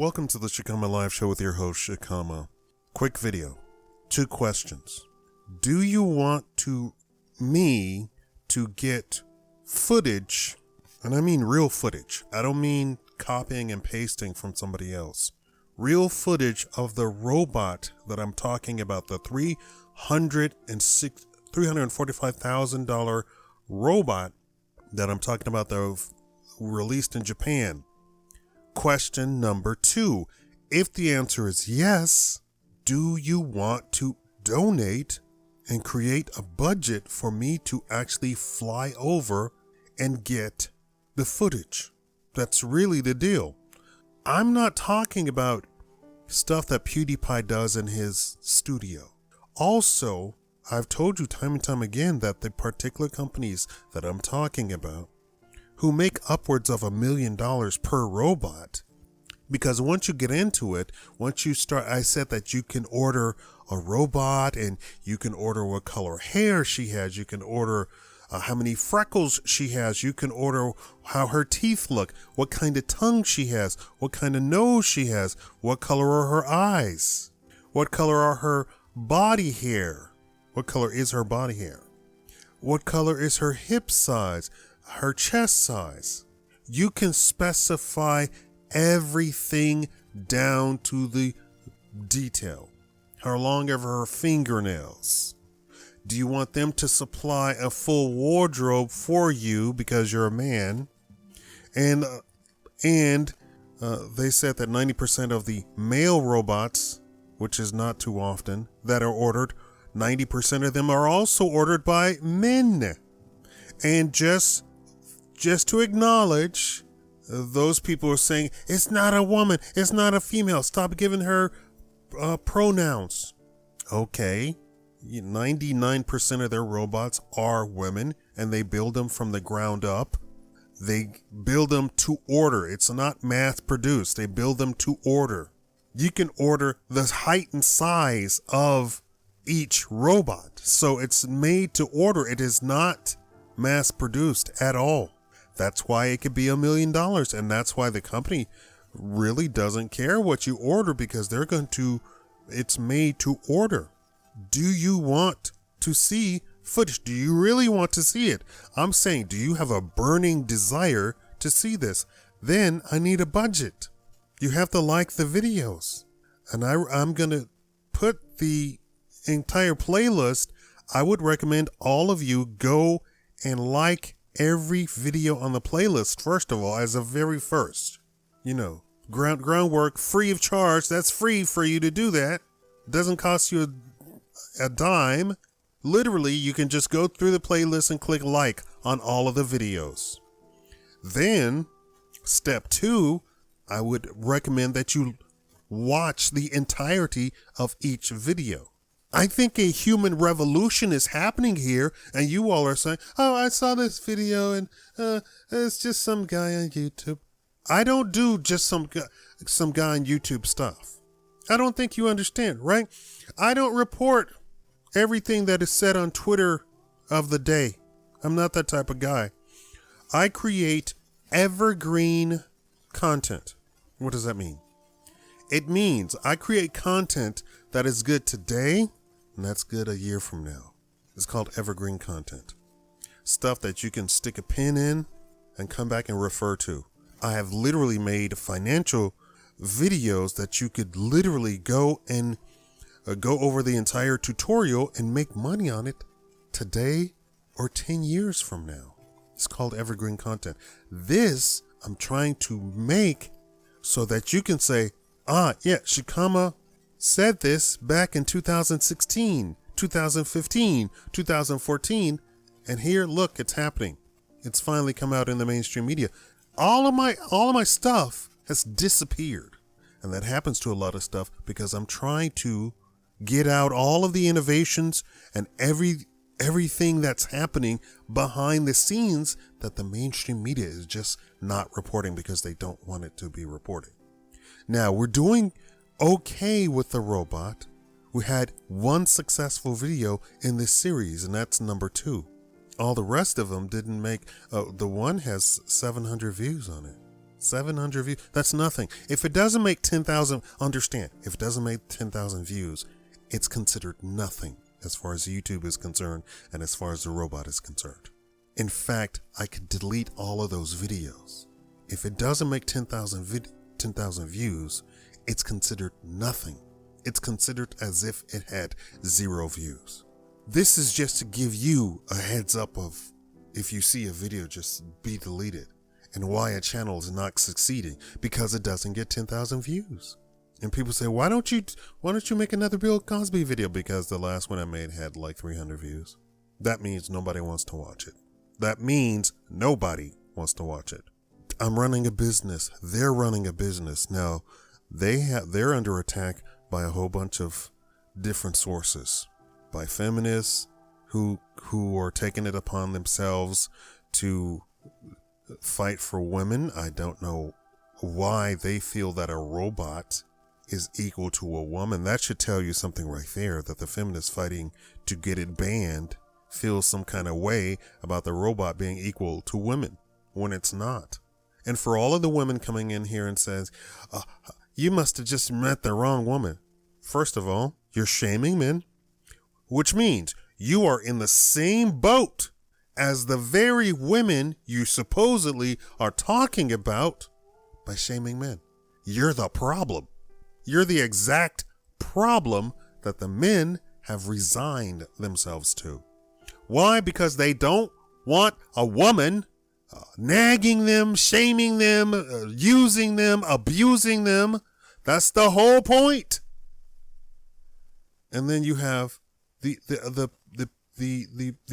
Welcome to the Shakaama Live Show with your host, Shakaama. Quick video. 2 questions. Do you want me to get footage, and I mean real footage. I don't mean copying and pasting from somebody else. Real footage of the robot that I'm talking about, the $345,000 robot that I'm talking about that was released in Japan. Question number 2. If the answer is yes, do you want to donate and create a budget for me to actually fly over and get the footage? That's really the deal. I'm not talking about stuff that PewDiePie does in his studio. Also, I've told you time and time again that the particular companies that I'm talking about who make upwards of $1 million per robot, because once you get into it, once you start, I said that you can order a robot and you can order what color hair she has. You can order how many freckles she has. You can order how her teeth look, what kind of tongue she has, what kind of nose she has, what color are her eyes, what color are her body hair, what color is her body hair, what color is her hip size, her chest size. You can specify everything down to the detail. How long are her fingernails? Do you want them to supply a full wardrobe for you because you're a man? And they said that 90% of the male robots, which is not too often, that are ordered, 90% of them are also ordered by men. And just to acknowledge those people are saying, it's not a woman, it's not a female, stop giving her pronouns. Okay, 99% of their robots are women, and they build them from the ground up. They build them to order. It's not mass produced. They build them to order. You can order the height and size of each robot. So it's made to order. It is not mass produced at all. That's why it could be $1 million. And that's why the company really doesn't care what you order, because it's made to order. Do you want to see footage? Do you really want to see it? I'm saying, do you have a burning desire to see this? Then I need a budget. You have to like the videos. And I'm going to put the entire playlist. I would recommend all of you go and like every video on the playlist, first of all, as a very first. Groundwork, free of charge. That's free for you to do that. It doesn't cost you a dime. Literally, you can just go through the playlist and click like on all of the videos. Then, step 2, I would recommend that you watch the entirety of each video. I think a human revolution is happening here, and you all are saying, oh, I saw this video and it's just some guy on YouTube. I don't do just some guy on YouTube stuff. I don't think you understand, right? I don't report everything that is said on Twitter of the day. I'm not that type of guy. I create evergreen content. What does that mean? It means I create content that is good today, and that's good a year from now. It's called evergreen content. Stuff that you can stick a pin in and come back and refer to. I have literally made financial videos that you could literally go and go over the entire tutorial and make money on it today or 10 years from now. It's called evergreen content. This I'm trying to make so that you can say, yeah, Shakaama said this back in 2016, 2015, 2014, and here, look, it's happening. It's finally come out in the mainstream media. All of my stuff has disappeared, and that happens to a lot of stuff because I'm trying to get out all of the innovations and everything that's happening behind the scenes that the mainstream media is just not reporting because they don't want it to be reported. Now, we're doing okay with the robot. We had one successful video in this series, and that's number 2. All the rest of them didn't make, the one has 700 views on it. 700 views. That's nothing. If it doesn't make 10,000, understand, if it doesn't make 10,000 views, it's considered nothing as far as YouTube is concerned and as far as the robot is concerned. In fact, I could delete all of those videos. If it doesn't make 10,000 views, it's considered nothing. It's considered as if it had 0 views. This is just to give you a heads up of if you see a video just be deleted and why a channel is not succeeding because it doesn't get 10,000 views. And people say, why don't you make another Bill Cosby video? Because the last one I made had like 300 views. That means nobody wants to watch it. That means nobody wants to watch it. I'm running a business. They're running a business. Now, they're under attack by a whole bunch of different sources. By feminists who are taking it upon themselves to fight for women. I don't know why they feel that a robot is equal to a woman. That should tell you something right there, that the feminists fighting to get it banned feel some kind of way about the robot being equal to women when it's not. And for all of the women coming in here and says, you must have just met the wrong woman. First of all, you're shaming men, which means you are in the same boat as the very women you supposedly are talking about by shaming men. You're the problem. You're the exact problem that the men have resigned themselves to. Why? Because they don't want a woman nagging them, shaming them, using them, abusing them. That's the whole point. And then you have the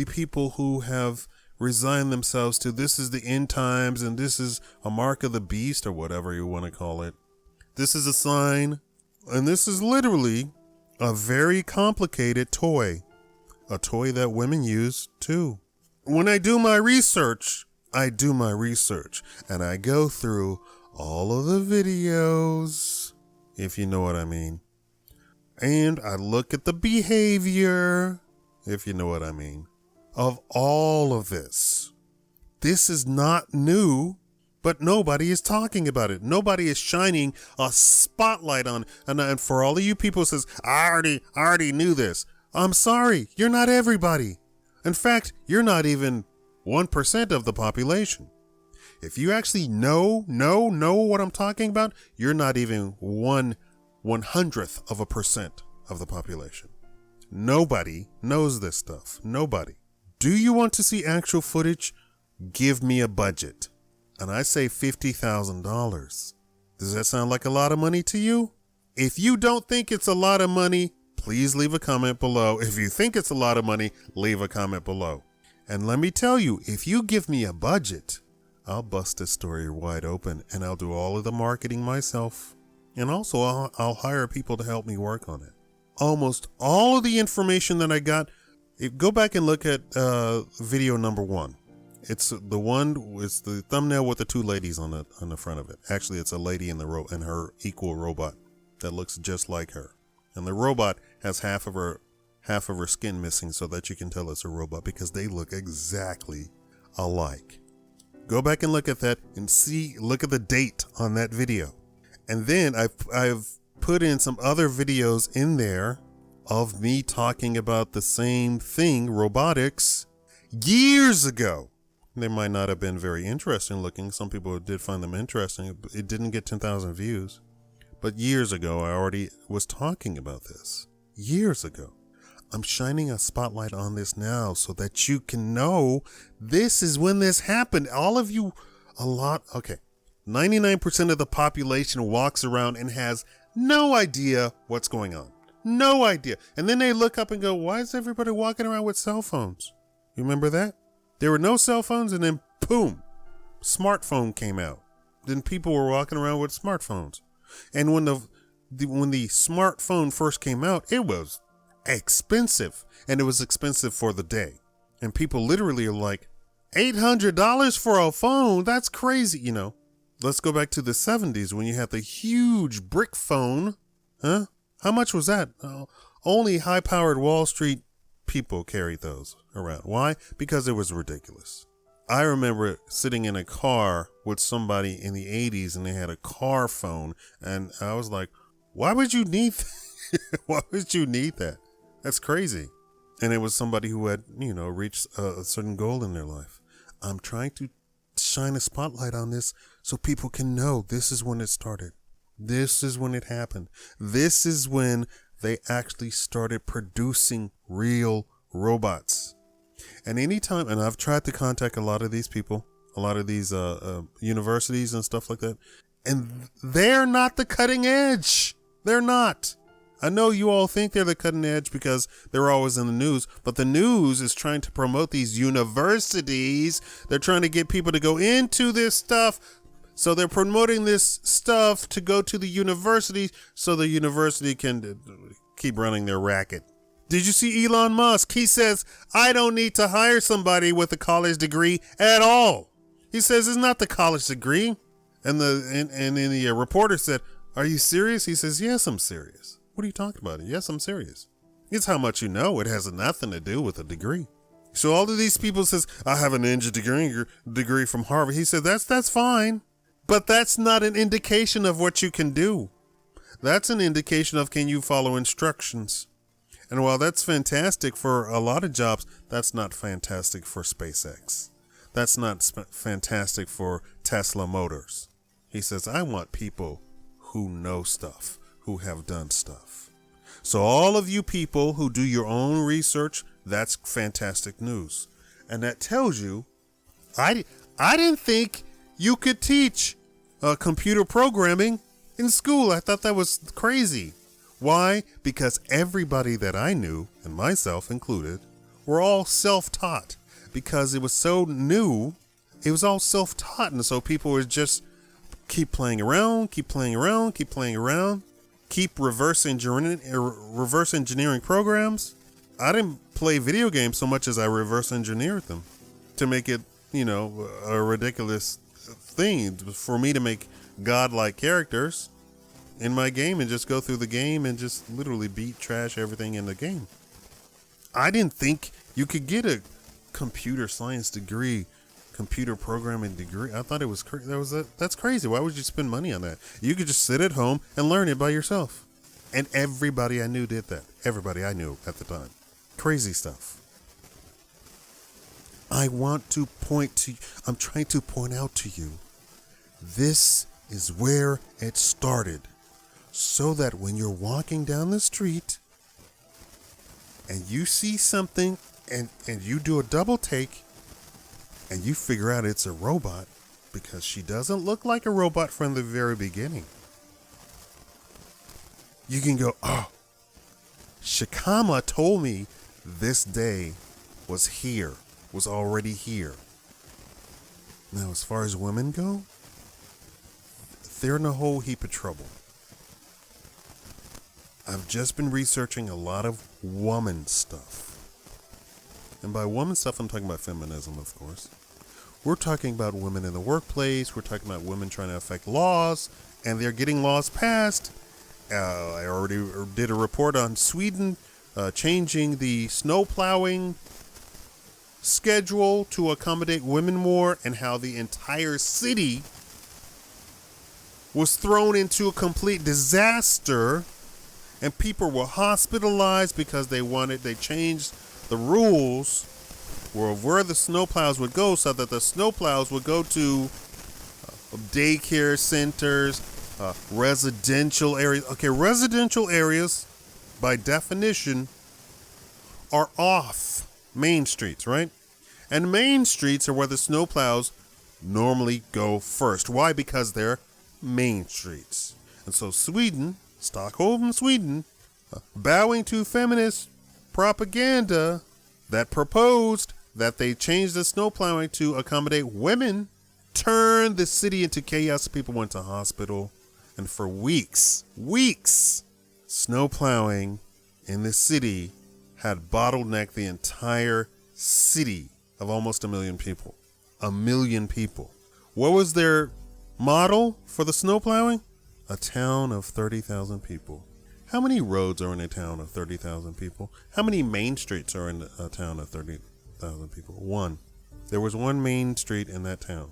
people who have resigned themselves to this is the end times and this is a mark of the beast or whatever you want to call it. This is a sign, and this is literally a very complicated toy, a toy that women use too. When I do my research, and I go through all of the videos, if you know what I mean, and I look at the behavior, if you know what I mean, of all of this. This is not new. But nobody is talking about it. Nobody is shining a spotlight on it. And for all of you people who says, I already knew this. I'm sorry, you're not everybody. In fact, you're not even 1% of the population. If you actually know what I'm talking about, you're not even 1/100th% of the population. Nobody knows this stuff. Nobody. Do you want to see actual footage? Give me a budget. And I say $50,000. Does that sound like a lot of money to you? If you don't think it's a lot of money, please leave a comment below. If you think it's a lot of money, leave a comment below. And let me tell you, if you give me a budget, I'll bust this story wide open and I'll do all of the marketing myself. And also I'll hire people to help me work on it. Almost all of the information that I got, go back and look at video number 1. It's the thumbnail with the 2 ladies on the front of it. Actually, it's a lady and her equal robot that looks just like her. And the robot has half of her skin missing so that you can tell it's a robot because they look exactly alike. Go back and look at that and look at the date on that video. And then I've put in some other videos in there of me talking about the same thing, robotics, years ago. They might not have been very interesting looking. Some people did find them interesting. It didn't get 10,000 views. But years ago, I already was talking about this. Years ago. I'm shining a spotlight on this now so that you can know this is when this happened. All of you, 99% of the population walks around and has no idea what's going on. No idea. And then they look up and go, why is everybody walking around with cell phones? You remember that? There were no cell phones, and then boom, smartphone came out. Then people were walking around with smartphones. And when the smartphone first came out, it was expensive, and it was expensive for the day. And people literally are like, $800 for a phone? That's crazy, you know. Let's go back to the 70s when you had the huge brick phone. Huh? How much was that? Only high-powered Wall Street people carried those around. Why? Because it was ridiculous. I remember sitting in a car with somebody in the 80s and they had a car phone. And I was like, why would you need why would you need that? That's crazy. And it was somebody who had, reached a certain goal in their life. I'm trying to shine a spotlight on this so people can know this is when it started. This is when it happened. This is when they actually started producing real robots. And anytime, and I've tried to contact a lot of these people, a lot of these universities and stuff like that, and they're not the cutting edge. They're not. I know you all think they're the cutting edge because they're always in the news, but the news is trying to promote these universities. They're trying to get people to go into this stuff. So they're promoting this stuff to go to the university so the university can keep running their racket. Did you see Elon Musk? He says, I don't need to hire somebody with a college degree at all. He says it's not the college degree. And the reporter said, are you serious? He says, yes, I'm serious. What are you talking about? Yes, I'm serious. It's how much you know. It has nothing to do with a degree. So all of these people says, I have an engineering degree from Harvard. He said, that's fine. But that's not an indication of what you can do. That's an indication of can you follow instructions. And while that's fantastic for a lot of jobs, that's not fantastic for SpaceX. That's not fantastic for Tesla Motors. He says, I want people who know stuff, who have done stuff. So all of you people who do your own research, that's fantastic news. And that tells you, I didn't think you could teach computer programming in school. I thought that was crazy. Why? Because everybody that I knew, and myself included, were all self-taught because it was so new. It was all self-taught. And so people would just keep playing around, keep reverse engineering programs. I didn't play video games so much as I reverse engineered them to make it, a ridiculous thing for me to make godlike characters in my game and just go through the game and just literally beat trash everything in the game. I didn't think you could get a computer science degree, computer programming degree. I thought it was that's crazy. Why would you spend money on that? You could just sit at home and learn it by yourself. And everybody I knew did that. Everybody I knew at the time. Crazy stuff. I'm trying to point out to you, this is where it started. So that when you're walking down the street and you see something and you do a double take and you figure out it's a robot because she doesn't look like a robot from the very beginning. You can go, oh, Shakaama told me this day was already here. Now, as far as women go, they're in a whole heap of trouble. I've just been researching a lot of woman stuff. And by woman stuff, I'm talking about feminism, of course. We're talking about women in the workplace. We're talking about women trying to affect laws, and they're getting laws passed. I already did a report on Sweden changing the snow plowing schedule to accommodate women more, and how the entire city was thrown into a complete disaster. And people were hospitalized because they changed the rules where the snowplows would go so that the snowplows would go to daycare centers, residential areas. Okay, residential areas, by definition, are off main streets, right? And main streets are where the snowplows normally go first. Why? Because they're main streets. And so Stockholm, Sweden, bowing to feminist propaganda that proposed that they change the snow plowing to accommodate women, turned the city into chaos. People went to hospital, and for weeks, snow plowing in the city had bottlenecked the entire city of almost 1 million people. 1 million people. What was their model for the snow plowing? A town of 30,000 people. How many roads are in a town of 30,000 people? How many main streets are in a town of 30,000 people? One. There was one main street in that town.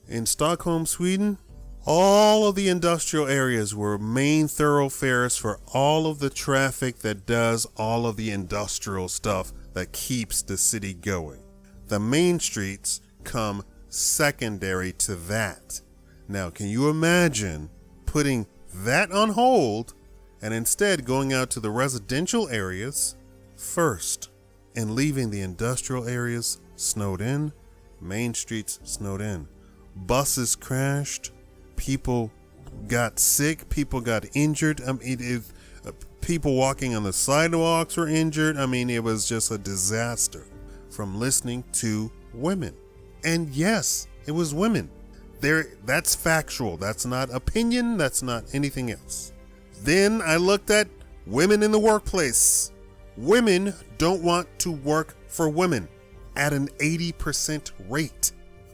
In Stockholm, Sweden, all of the industrial areas were main thoroughfares for all of the traffic that does all of the industrial stuff that keeps the city going. The main streets come secondary to that. Now, can you imagine putting that on hold and instead going out to the residential areas first and leaving the industrial areas snowed in, main streets snowed in? Buses crashed, people got sick, people got injured. People walking on the sidewalks were injured. It was just a disaster from listening to women. And yes, it was women. That's factual. That's not opinion. That's not anything else. Then I looked at women in the workplace. Women don't want to work for women at an 80% rate.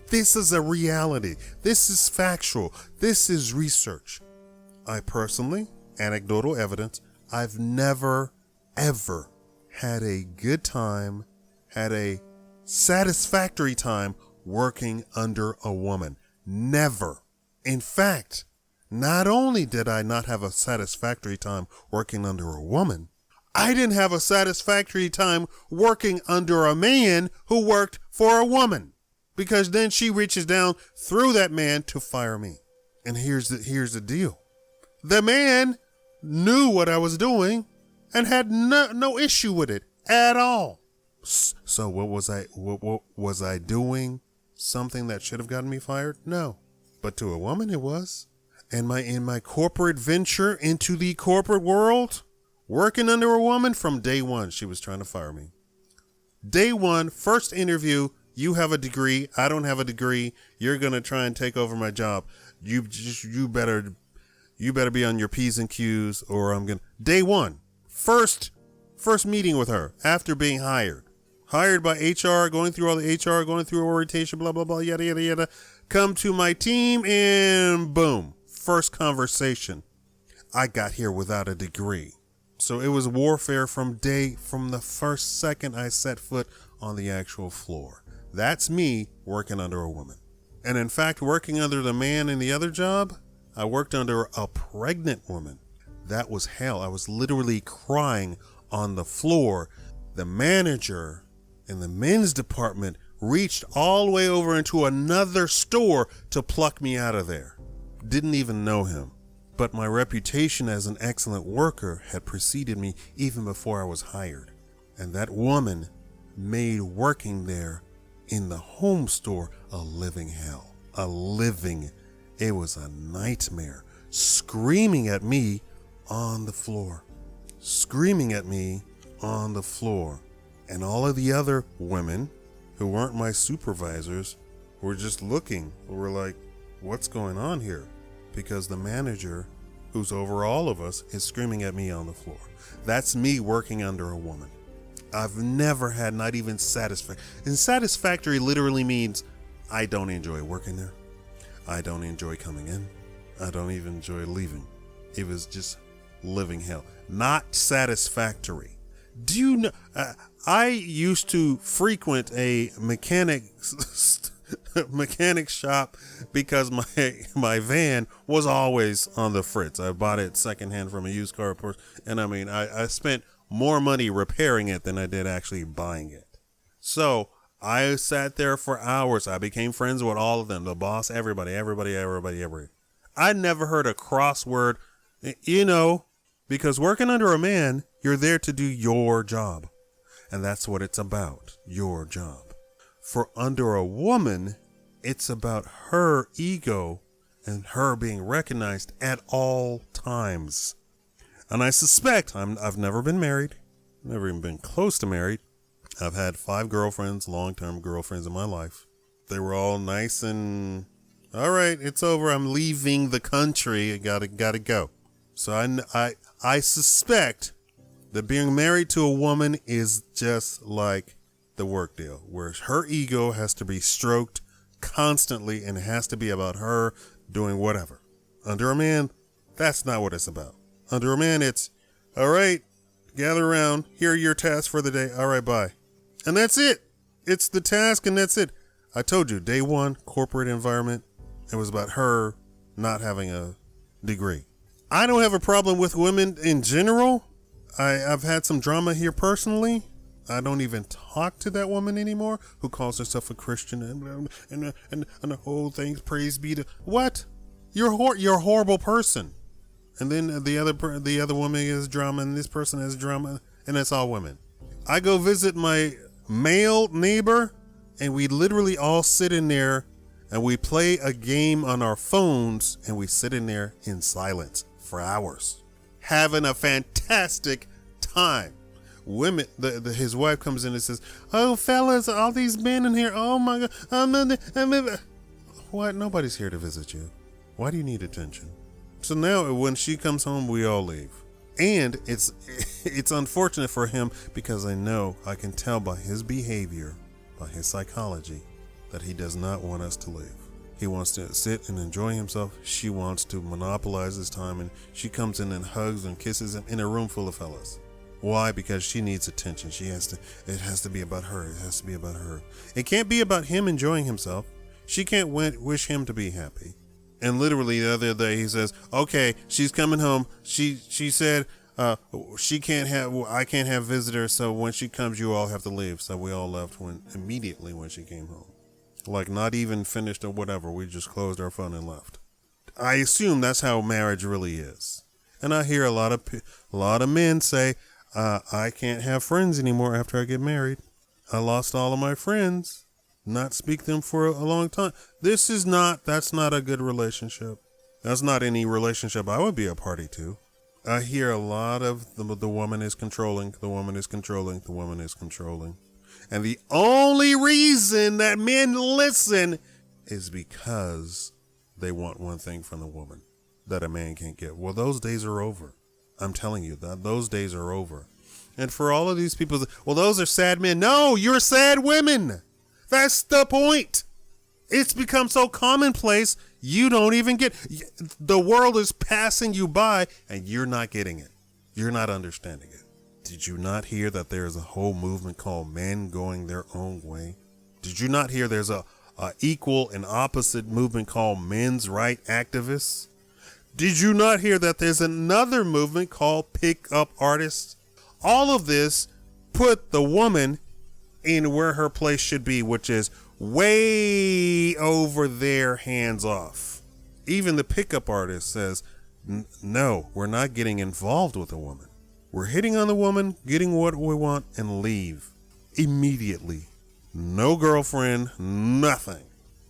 This is a reality. This is factual. This is research. I personally, anecdotal evidence, I've never, ever had a good time, had a satisfactory time working under a woman. Never. In fact, not only did I not have a satisfactory time working under a woman, I didn't have a satisfactory time working under a man who worked for a woman, because then she reaches down through that man to fire me. And here's the deal. The man knew what I was doing and had no issue with it at all. So what was I doing? Something that should have gotten me fired? No. But to a woman it was. And in my corporate venture into the corporate world, working under a woman, from day one, she was trying to fire me. Day one, first interview, you have a degree, I don't have a degree, you're going to try and take over my job. You better be on your P's and Q's, or I'm going to. Day one, first meeting with her after being hired by HR, going through all the HR, going through orientation, blah, blah, blah, yada, yada, yada. Come to my team and boom, first conversation. I got here without a degree. So it was warfare from the first second I set foot on the actual floor. That's me working under a woman. And in fact, working under the man in the other job, I worked under a pregnant woman. That was hell. I was literally crying on the floor. The manager in the men's department reached all the way over into another store to pluck me out of there. Didn't even know him. But my reputation as an excellent worker had preceded me even before I was hired. And that woman made working there in the home store a living hell. It was a nightmare. Screaming at me on the floor. And all of the other women who weren't my supervisors were just looking. Were like, what's going on here? Because the manager, who's over all of us, is screaming at me on the floor. That's me working under a woman. I've never had not even satisfactory. And satisfactory literally means I don't enjoy working there. I don't enjoy coming in. I don't even enjoy leaving. It was just living hell. Not satisfactory. Do you know? I used to frequent a mechanic shop because my van was always on the fritz. I bought it secondhand from a used car person, and I spent more money repairing it than I did actually buying it. So I sat there for hours. I became friends with all of them, the boss, everybody. I never heard a crossword, because working under a man, you're there to do your job. And that's what it's about, your job. For under a woman, it's about her ego and her being recognized at all times. And I suspect, I've never been married, never even been close to married. I've had 5 girlfriends, long-term girlfriends in my life. They were all nice and, all right, it's over. I'm leaving the country. I gotta go. So I suspect that being married to a woman is just like the work deal, where her ego has to be stroked constantly and it has to be about her doing whatever. Under a man, that's not what it's about. Under a man, it's, all right, gather around, here are your tasks for the day, all right, bye. And that's it. It's the task and that's it. I told you, day one, corporate environment, it was about her not having a degree. I don't have a problem with women in general. I've had some drama here personally. I don't even talk to that woman anymore who calls herself a Christian and the whole thing, praise be to what? You're a horrible person. And then the other woman is drama, and this person has drama, and it's all women. I go visit my male neighbor, and we literally all sit in there, and we play a game on our phones, and we sit in there in silence for hours, having a fantastic time. Women, his wife comes in and says, "Oh, fellas, all these men in here. Oh my God, what? Nobody's here to visit you. Why do you need attention?" So now when she comes home, we all leave. And it's unfortunate for him because I can tell by his behavior, by his psychology, that he does not want us to leave. He wants to sit and enjoy himself. She wants to monopolize his time, and she comes in and hugs and kisses him in a room full of fellas. Why? Because she needs attention. It has to be about her. It has to be about her. It can't be about him enjoying himself. She can't wish him to be happy. And literally the other day he says, "Okay, she's coming home. She said I can't have visitors. So when she comes, you all have to leave." So we all left immediately when she came home, like not even finished or whatever. We just closed our phone and left. I assume that's how marriage really is. And I hear a lot of men say, "I can't have friends anymore after I get married. I lost all of my friends. Not speak to them for a long time." That's not a good relationship. That's not any relationship I would be a party to. I hear a lot of the woman is controlling, the woman is controlling, the woman is controlling. And the only reason that men listen is because they want one thing from the woman that a man can't get. Well, those days are over. I'm telling you that those days are over. And for all of these people, well, those are sad men. No, you're sad women. That's the point. It's become so commonplace, you don't even get. The world is passing you by, and you're not getting it. You're not understanding it. Did you not hear that there's a whole movement called men going their own way? Did you not hear there's a equal and opposite movement called men's right activists? Did you not hear that there's another movement called pick-up artists? All of this put the woman in where her place should be, which is way over there, hands off. Even the pickup artist says, no, we're not getting involved with the woman. We're hitting on the woman, getting what we want, and leave immediately. No girlfriend, nothing.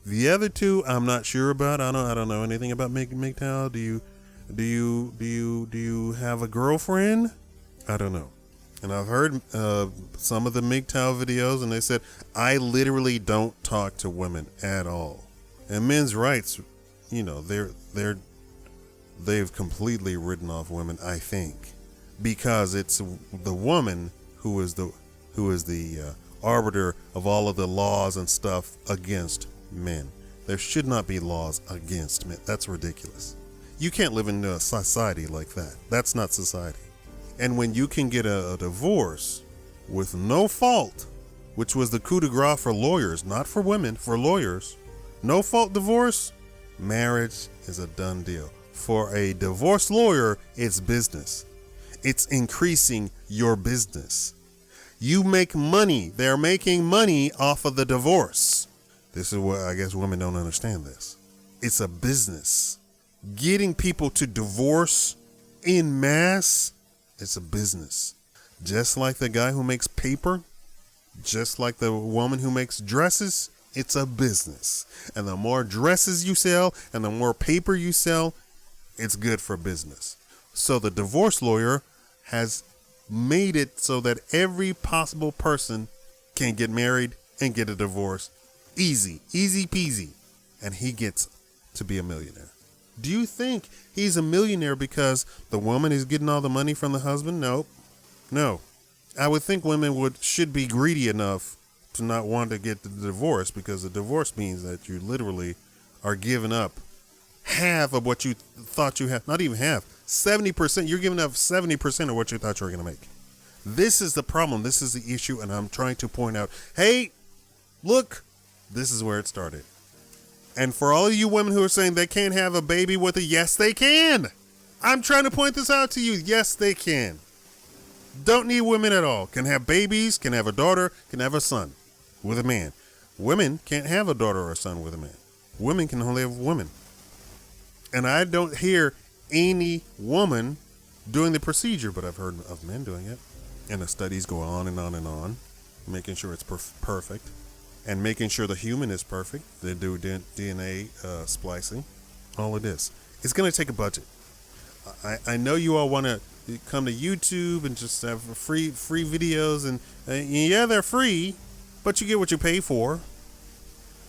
The other two, I'm not sure about. I don't know anything about MGTOW. Do you have a girlfriend? I don't know. And I've heard some of the MGTOW videos, and they said, I literally don't talk to women at all. And men's rights, they've completely written off women, I think, because it's the woman who is the arbiter of all of the laws and stuff against men. There should not be laws against men. That's ridiculous. You can't live in a society like that. That's not society. And when you can get a divorce with no fault, which was the coup de grace for lawyers, not for women, for lawyers, no fault divorce, marriage is a done deal. For a divorce lawyer, it's business. It's increasing your business. You make money. They're making money off of the divorce. This is what I guess women don't understand this. It's a business. Getting people to divorce en masse, it's a business. Just like the guy who makes paper, just like the woman who makes dresses, it's a business. And the more dresses you sell and the more paper you sell, it's good for business. So the divorce lawyer has made it so that every possible person can get married and get a divorce. Easy peasy. And he gets to be a millionaire. Do you think he's a millionaire because the woman is getting all the money from the husband? No. I would think women should be greedy enough to not want to get the divorce, because the divorce means that you literally are giving up half of what you thought you had. Not even half. 70%. You're giving up 70% of what you thought you were going to make. This is the problem. This is the issue. And I'm trying to point out, hey, look, This is where it started. And for all of you women who are saying they can't have a baby with a, yes, they can. I'm trying to point this out to you. Yes, they can. Don't need women at all. Can have babies, can have a daughter, can have a son with a man. Women can't have a daughter or a son with a man. Women can only have women. And I don't hear any woman doing the procedure, but I've heard of men doing it. And the studies go on and on and on, making sure it's perfect and making sure the human is perfect. They do DNA splicing, all of this. It's going to take a budget. I know you all want to come to YouTube and just have free videos, and yeah, they're free, but you get what you pay for.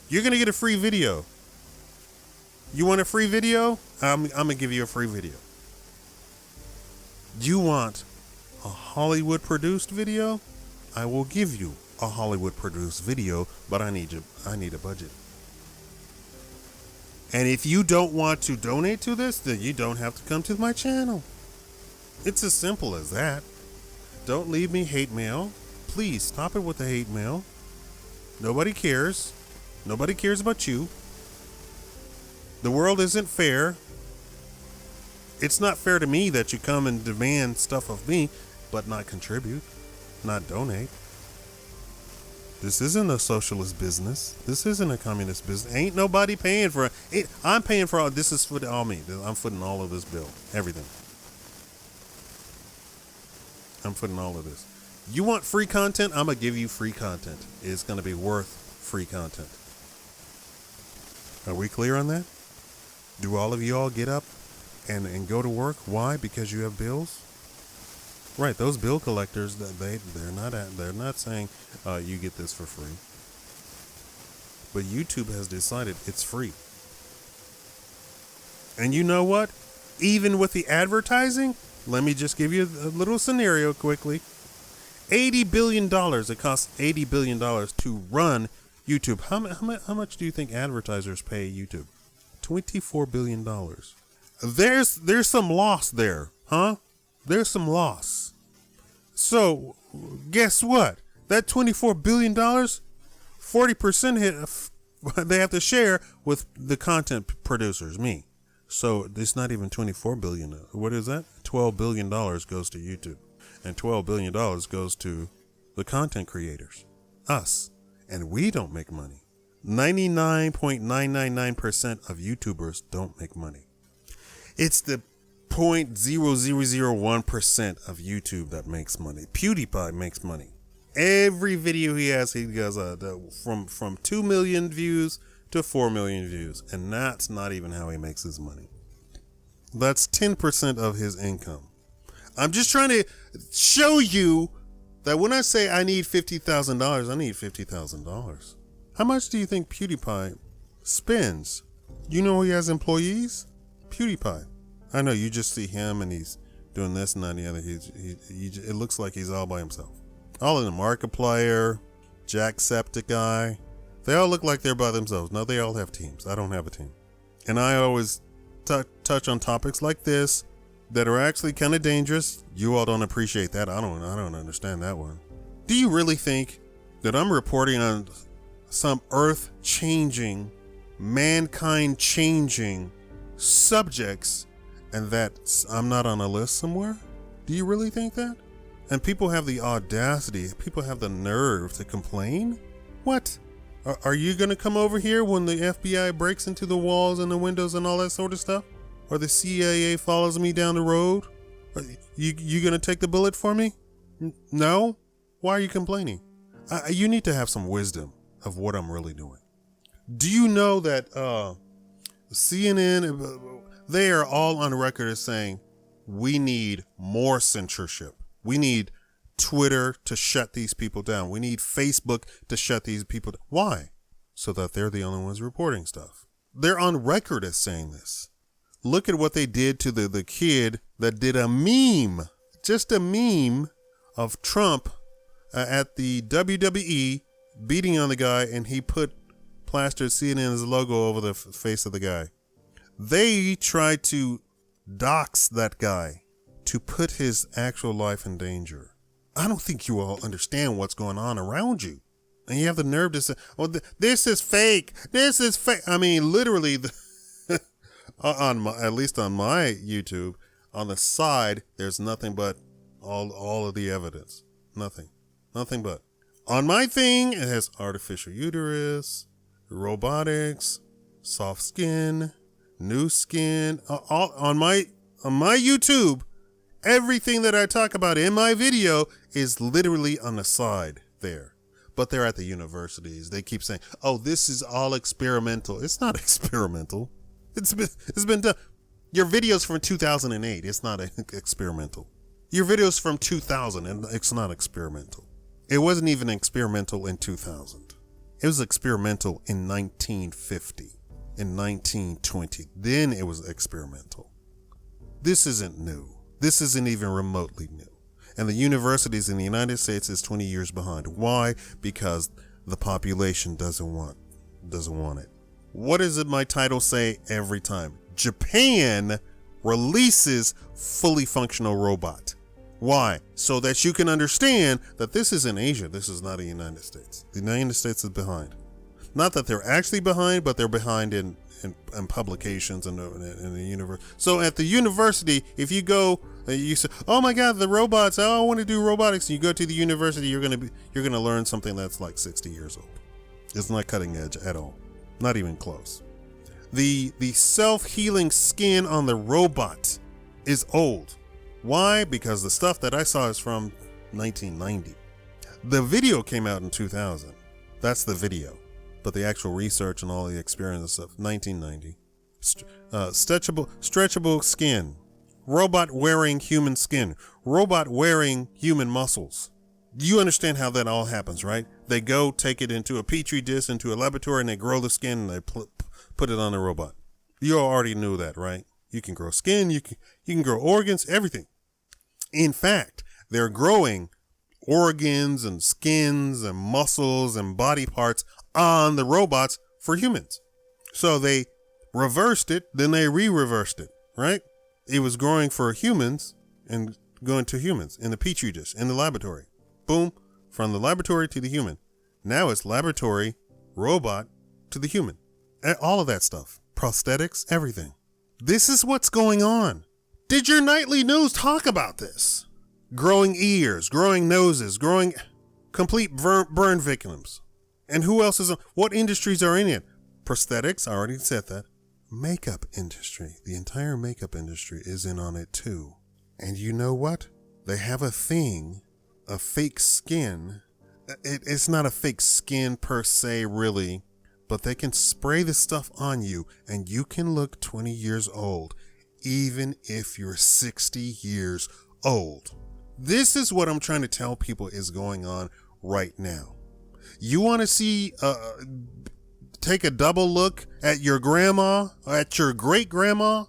You're going to get a free video. You want a free video? I'm going to give you a free video. You want a Hollywood produced video? I will give you a Hollywood produced video, but I need a budget. And if you don't want to donate to this, then you don't have to come to my channel. It's as simple as that. Don't leave me hate mail. Please stop it with the hate mail. Nobody cares. Nobody cares about you. The world isn't fair. It's not fair to me that you come and demand stuff of me, but not contribute, not donate. This isn't a socialist business. This isn't a communist business. Ain't nobody paying for it. I'm paying for all. This is for all me. I'm footing all of this bill. Everything. I'm footing all of this. You want free content? I'm going to give you free content. It's going to be worth free content. Are we clear on that? Do all of you all get up and go to work? Why? Because you have bills? Right, those bill collectors, they're not saying you get this for free. But YouTube has decided it's free. And you know what? Even with the advertising, let me just give you a little scenario quickly. $80 billion. It costs $80 billion to run YouTube. How much do you think advertisers pay YouTube? $24 billion. There's some loss there, huh? There's some loss. So, guess what? That $24 billion, 40% hit, they have to share with the content producers, me. So, it's not even $24 billion. What is that? $12 billion goes to YouTube. And $12 billion goes to the content creators, us. And we don't make money. 99.999% of YouTubers don't make money. It's the 0.0001% of YouTube that makes money. PewDiePie makes money. Every video he has, he goes from 2 million views to 4 million views. And that's not even how he makes his money. That's 10% of his income. I'm just trying to show you that when I say I need $50,000, I need $50,000. How much do you think PewDiePie spends? You know he has employees? PewDiePie. I know you just see him and he's doing this and that and the other. It looks like he's all by himself. All in the Markiplier, Jacksepticeye. They all look like they're by themselves. No, they all have teams. I don't have a team. And I always touch on topics like this that are actually kind of dangerous. You all don't appreciate that. I don't understand that one. Do you really think that I'm reporting on some earth-changing, mankind-changing subjects and that I'm not on a list somewhere? Do you really think that? And people have the audacity, people have the nerve to complain? What? Are you going to come over here when the FBI breaks into the walls and the windows and all that sort of stuff? Or the CIA follows me down the road? You going to take the bullet for me? No? Why are you complaining? You need to have some wisdom of what I'm really doing. Do you know that CNN, they are all on record as saying we need more censorship. We need Twitter to shut these people down. We need Facebook to shut these people down. Why? So that they're the only ones reporting stuff. They're on record as saying this. Look at what they did to the kid that did a meme, just a meme of Trump at the WWE beating on the guy, and he plastered CNN's logo over the face of the guy. They tried to dox that guy to put his actual life in danger. I don't think you all understand what's going on around you. And you have the nerve to say, "Oh, this is fake. This is fake." I mean, literally, at least on my YouTube, on the side, there's nothing but all of the evidence. Nothing but. On my thing, it has artificial uterus, robotics, soft skin, new skin. All on my YouTube, everything that I talk about in my video is literally on the side there. But they're at the universities. They keep saying, "Oh, this is all experimental." It's not experimental. It's been done. Your video's from 2008. It's not experimental. Your video's from 2000, and it's not experimental. It wasn't even experimental in 2000. It was experimental in 1950, in 1920. Then it was experimental. This isn't new. This isn't even remotely new. And the universities in the United States is 20 years behind. Why? Because the population doesn't want it. What does my title say every time? Japan releases fully functional robot. Why? So that you can understand that this is in Asia. This is not the United States. The United States is behind. Not that they're actually behind, but they're behind in publications and in the universe. So at the university, if you go, you say, "Oh my God, the robots! Oh, I want to do robotics." And you go to the university, you're gonna learn something that's like 60 years old. It's not cutting edge at all, not even close. The self-healing skin on the robot is old. Why? Because the stuff that I saw is from 1990. The video came out in 2000. That's the video. But the actual research and all the experience and stuff, 1990. Stretchable skin. Robot wearing human skin. Robot wearing human muscles. You understand how that all happens, right? They go take it into a petri dish, into a laboratory, and they grow the skin and they put it on a robot. You already knew that, right? You can grow skin, you can grow organs, everything. In fact, they're growing organs and skins and muscles and body parts on the robots for humans. So they reversed it, then they re-reversed it, right? It was growing for humans and going to humans in the petri dish, in the laboratory. Boom, from the laboratory to the human. Now it's laboratory, robot to the human. All of that stuff. Prosthetics, everything. This is what's going on. Did your nightly news talk about this? Growing ears, growing noses, growing complete burn victims. And who else is, what industries are in it? Prosthetics, I already said that. Makeup industry. The entire makeup industry is in on it too. And you know what? They have a thing, a fake skin. It's not a fake skin per se, really, but they can spray the stuff on you and you can look 20 years old, even if you're 60 years old. This is what I'm trying to tell people is going on right now. You want to see, take a double look at your grandma, at your great grandma,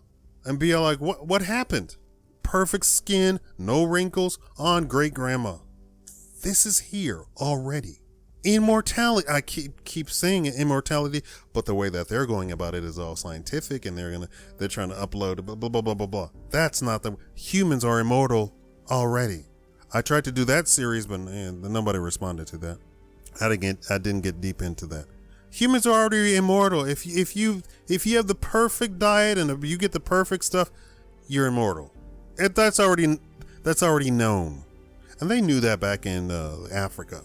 and be like, what happened? Perfect skin, no wrinkles on great grandma. This is here already. Immortality. I keep saying immortality, but the way that they're going about it is all scientific, and they're trying to upload blah blah blah blah blah blah. That's not the humans are immortal already. I tried to do that series, but nobody responded to that. I didn't get deep into that. Humans are already immortal. If you have the perfect diet and you get the perfect stuff, you're immortal. That's already known, and they knew that back in Africa.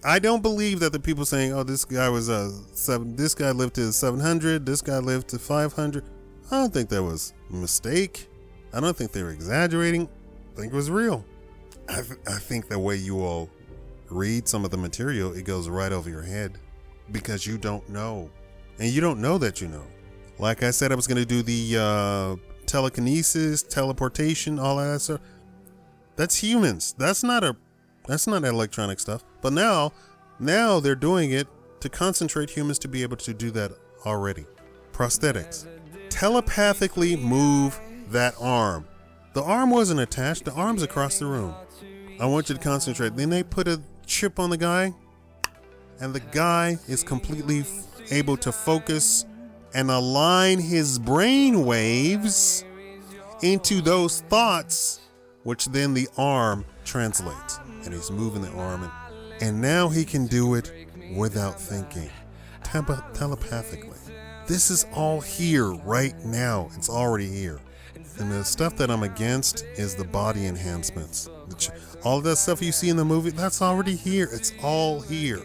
I don't believe that the people saying, "Oh, this guy was this guy lived to 700, this guy lived to 500." I don't think that was a mistake. I don't think they were exaggerating. I think it was real. I think the way you all read some of the material, it goes right over your head because you don't know, and you don't know that you know. Like I said, I was going to do the telekinesis, teleportation, all that stuff. That's humans. That's not electronic stuff. But now they're doing it to concentrate humans to be able to do that already. Prosthetics. Telepathically move that arm. The arm wasn't attached. The arm's across the room. I want you to concentrate. Then they put a chip on the guy, and the guy is completely able to focus and align his brain waves into those thoughts, which then the arm translates. And he's moving the arm, and now he can do it without thinking, telepathically. This is all here right now. It's already here. And the stuff that I'm against is the body enhancements. All that stuff you see in the movie, that's already here. It's all here.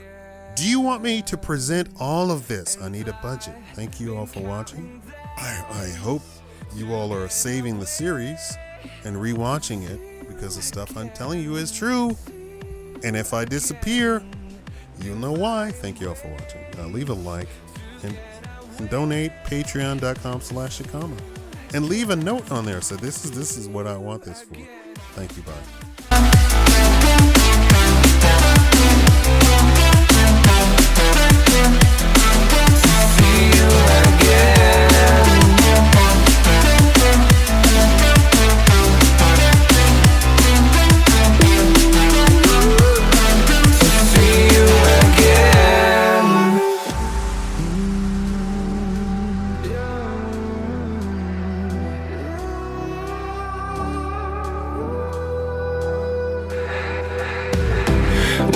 Do you want me to present all of this? I need a budget. Thank you all for watching. I hope you all are saving the series and rewatching it, because the stuff I'm telling you is true. And if I disappear, you'll know why. Thank you all for watching. Leave a like and donate patreon.com/Shakaama. And leave a note on there. So this is what I want this for. Thank you. Bye.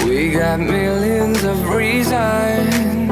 We got millions of reasons